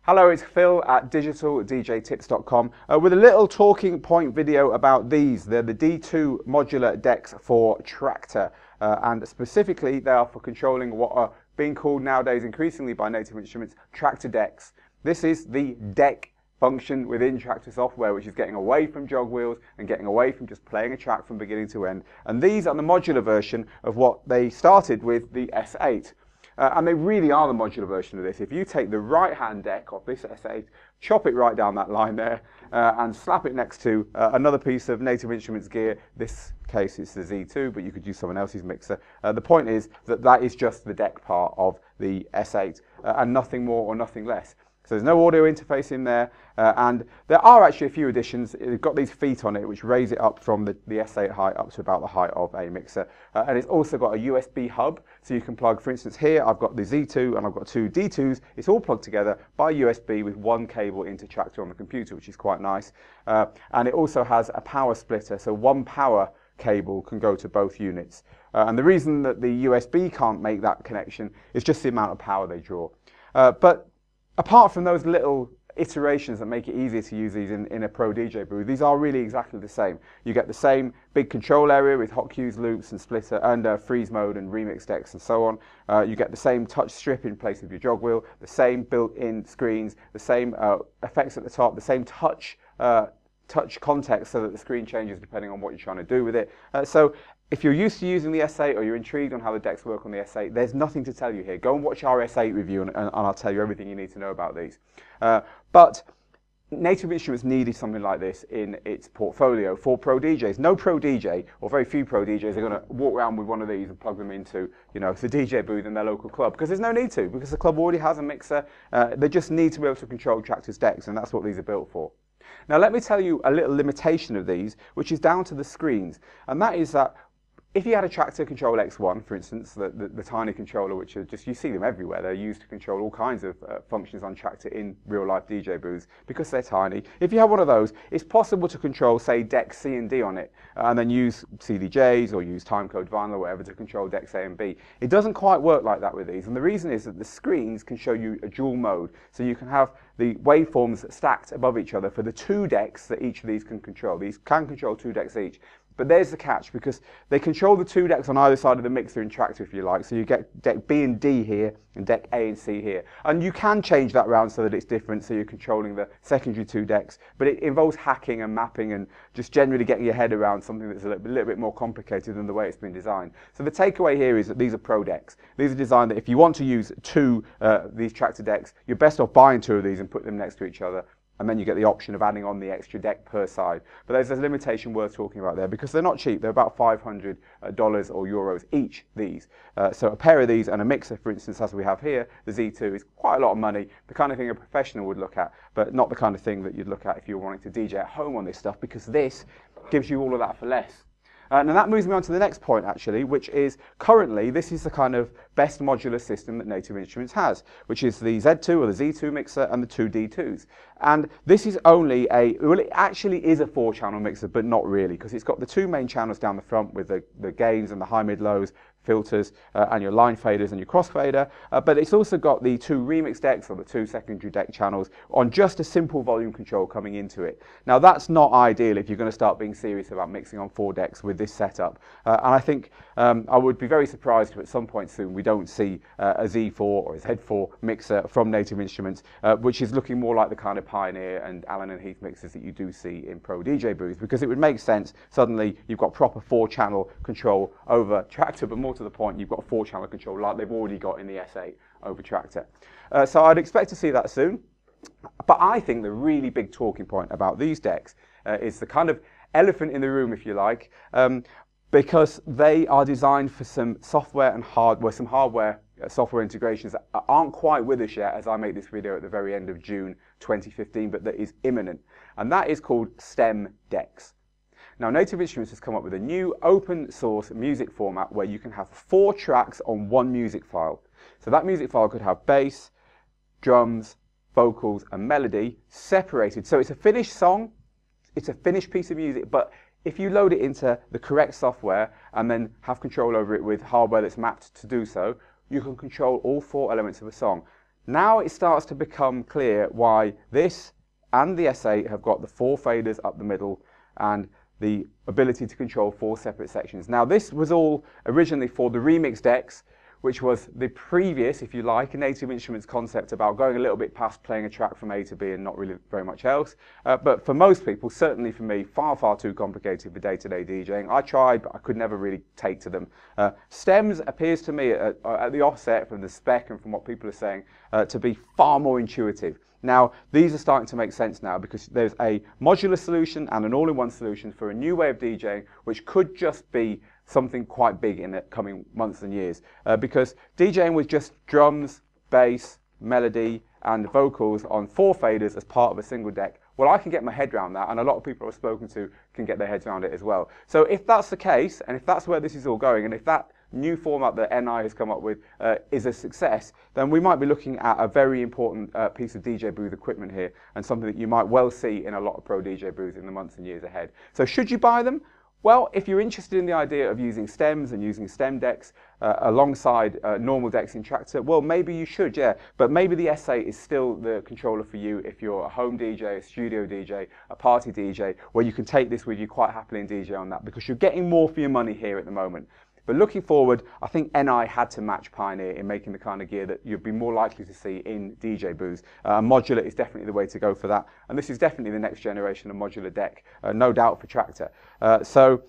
Hello, it's Phil at digitaldjtips.com with a little talking point video about these. They're the D2 modular decks for Traktor, and specifically they are for controlling what are being called nowadays increasingly by Native Instruments Traktor decks. This is the deck function within Traktor software, which is getting away from jog wheels and getting away from just playing a track from beginning to end. And these are the modular version of what they started with the S8. And they really are the modular version of this. If you take the right-hand deck of this S8, chop it right down that line there, and slap it next to another piece of Native Instruments gear. This case it's the Z2, but you could use someone else's mixer. The point is that that is just the deck part of the S8, and nothing more or nothing less. So there's no audio interface in there, and there are actually a few additions. It's got these feet on it which raise it up from the S8 height up to about the height of a mixer, and it's also got a USB hub, so you can plug, for instance here I've got the Z2 and I've got two D2s. It's all plugged together by USB with one cable into Traktor on the computer, which is quite nice, and it also has a power splitter, so one power cable can go to both units, and the reason that the USB can't make that connection is just the amount of power they draw. But apart from those little iterations that make it easier to use these in a Pro DJ booth, these are really exactly the same. You get the same big control area with hot cues, loops and splitter and freeze mode and remix decks and so on. You get the same touch strip in place of your jog wheel, the same built-in screens, the same effects at the top, the same touch context so that the screen changes depending on what you're trying to do with it. So if you're used to using the S8 or you're intrigued on how the decks work on the S8, there's nothing to tell you here. Go and watch our S8 review and I'll tell you everything you need to know about these. But Native Instruments needed something like this in its portfolio for Pro DJs. No Pro DJ, or very few Pro DJs, are going to walk around with one of these and plug them into, the DJ booth in their local club, because there's no need to, because the club already has a mixer. They just need to be able to control Traktor's decks, and that's what these are built for. Now let me tell you a little limitation of these, which is down to the screens, and that is that if you had a Traktor Kontrol X1, for instance, the tiny controller, which are just, you see them everywhere, they're used to control all kinds of functions on Traktor in real-life DJ booths because they're tiny. If you have one of those, it's possible to control, say, deck C and D on it, and then use CDJs or use timecode vinyl or whatever to control decks A and B. It doesn't quite work like that with these, and the reason is that the screens can show you a dual mode, so you can have the waveforms stacked above each other for the two decks that each of these can control. These can control two decks each. But there's the catch, because they control the two decks on either side of the mixer in Traktor, if you like. So you get deck B and D here, and deck A and C here. And you can change that around so that it's different, so you're controlling the secondary two decks. But it involves hacking and mapping and just generally getting your head around something that's a little bit more complicated than the way it's been designed. So the takeaway here is that these are Pro decks. These are designed that if you want to use these Traktor decks, you're best off buying two of these and put them next to each other. And then you get the option of adding on the extra deck per side. But there's a limitation worth talking about there, because they're not cheap. They're about $500 or euros each, these. So a pair of these and a mixer, for instance, as we have here, the Z2, is quite a lot of money, the kind of thing a professional would look at, but not the kind of thing that you'd look at if you were wanting to DJ at home on this stuff, because this gives you all of that for less. And that moves me on to the next point, actually, which is currently this is the kind of best modular system that Native Instruments has, which is the Z2 or the Z2 mixer and the two D2s. And this is only well, it actually is a 4-channel mixer, but not really, because it's got the two main channels down the front with the gains and the high, mid, lows, filters, and your line faders and your crossfader, but it's also got the two remix decks or the two secondary deck channels on just a simple volume control coming into it. Now that's not ideal if you're going to start being serious about mixing on 4 decks with this setup, and I think I would be very surprised if at some point soon we don't see a Z4 or a Z4 mixer from Native Instruments, which is looking more like the kind of Pioneer and Allen and Heath mixers that you do see in Pro DJ booths, because it would make sense. Suddenly you've got proper 4-channel control over Traktor, but more to the point, you've got a 4-channel control like they've already got in the S8 over Traktor. So I'd expect to see that soon. But I think the really big talking point about these decks is the kind of elephant in the room, if you like, because they are designed for some software and hardware, some hardware software integrations that aren't quite with us yet as I make this video at the very end of June 2015, but that is imminent. And that is called STEM decks. Now, Native Instruments has come up with a new open source music format where you can have 4 tracks on one music file. So that music file could have bass, drums, vocals and melody separated. So it's a finished song, it's a finished piece of music, but if you load it into the correct software and then have control over it with hardware that's mapped to do so, you can control all 4 elements of a song. Now it starts to become clear why this and the S8 have got the 4 faders up the middle and the ability to control 4 separate sections. Now this was all originally for the remix decks, which was the previous, if you like, Native Instruments concept about going a little bit past playing a track from A to B and not really very much else. But for most people, certainly for me, far too complicated for day-to-day DJing. I tried, but I could never really take to them. Stems appears to me at the offset from the spec and from what people are saying to be far more intuitive. Now, these are starting to make sense now because there's a modular solution and an all-in-one solution for a new way of DJing, which could just be something quite big in the coming months and years. Because DJing with just drums, bass, melody, and vocals on 4 faders as part of a single deck, well, I can get my head around that, and a lot of people I've spoken to can get their heads around it as well. So if that's the case, and if that's where this is all going, and if that new format that NI has come up with is a success, then we might be looking at a very important piece of DJ booth equipment here, and something that you might well see in a lot of pro DJ booths in the months and years ahead. So should you buy them? Well, if you're interested in the idea of using stems and using stem decks alongside normal decks in Traktor, well, maybe you should, yeah. But maybe the S8 is still the controller for you if you're a home DJ, a studio DJ, a party DJ, where you can take this with you quite happily and DJ on that, because you're getting more for your money here at the moment. But looking forward, I think NI had to match Pioneer in making the kind of gear that you'd be more likely to see in DJ booths. Modular is definitely the way to go for that. And this is definitely the next generation of modular deck, no doubt for Traktor. So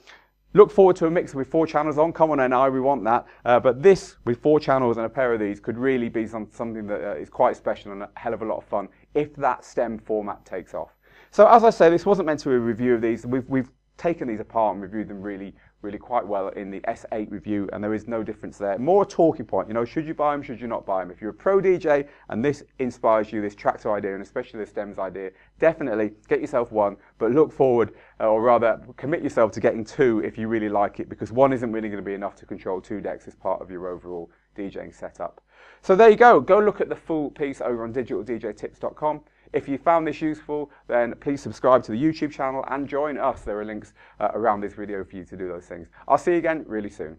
look forward to a mix with 4 channels on. Come on NI, we want that. But this, with 4 channels and a pair of these, could really be something that is quite special and a hell of a lot of fun if that stem format takes off. So as I say, this wasn't meant to be a review of these. We've taken these apart and reviewed them really quite well in the S8 review, and there is no difference there. More a talking point, you know, should you buy them, should you not buy them? If you're a pro DJ and this inspires you, this Traktor idea, and especially the stems idea, definitely get yourself one, but look forward, or rather commit yourself to getting 2 if you really like it, because 1 isn't really going to be enough to control 2 decks as part of your overall DJing setup. So there you go. Go look at the full piece over on digitaldjtips.com. If you found this useful, then please subscribe to the YouTube channel and join us. There are links around this video for you to do those things. I'll see you again really soon.